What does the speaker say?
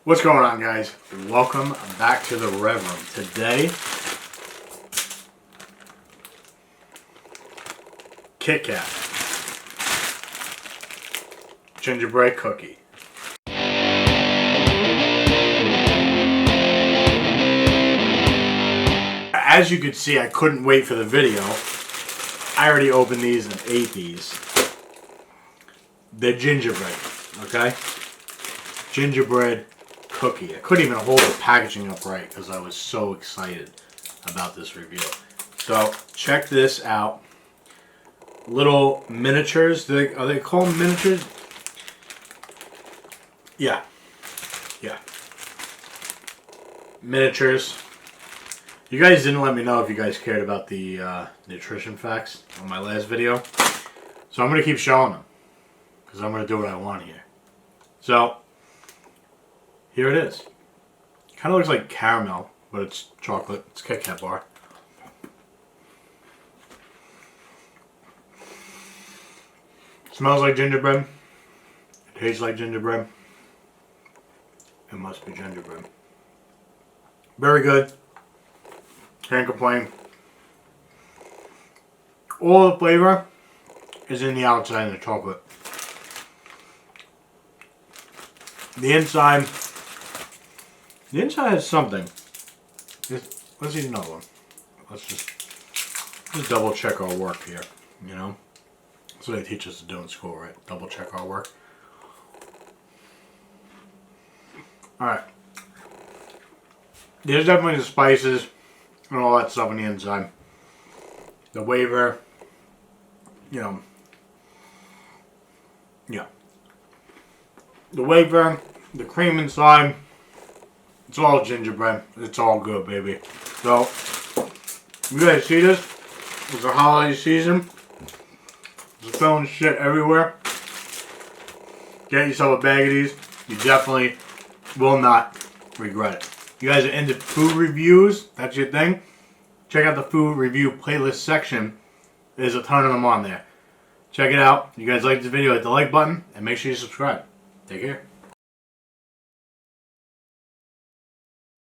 What's going on, guys? Welcome back to the Rev Room. Today, Kit Kat gingerbread cookie. As you can see, I couldn't wait for the video. I already opened these and ate these. They're gingerbread, okay? Gingerbread cookie. I couldn't even hold the packaging up right because I was so excited about this review. So check this out. Little miniatures. Are they called miniatures? Yeah. Miniatures. You guys didn't let me know if you guys cared about the nutrition facts on my last video. So I'm going to keep showing them because I'm going to do what I want here. So here it is. Kind of looks like caramel, but it's chocolate. It's Kit Kat bar. Smells like gingerbread. It tastes like gingerbread. It must be gingerbread. Very good. Can't complain. All the flavor is in the outside of the chocolate. The inside has something. Let's eat another one. Let's just double check our work here, you know? That's what they teach us to do in school, right? Double check our work. Alright. There's definitely the spices and all that stuff on the inside. The wafer, you know. Yeah. The wafer, the cream inside. It's all gingerbread. It's all good, baby. So, you guys see this? It's a holiday season. There's throwing shit everywhere. Get yourself a bag of these. You definitely will not regret it. You guys are into food reviews? That's your thing? Check out the food review playlist section. There's a ton of them on there. Check it out. You guys like this video, hit the like button and make sure you subscribe. Take care.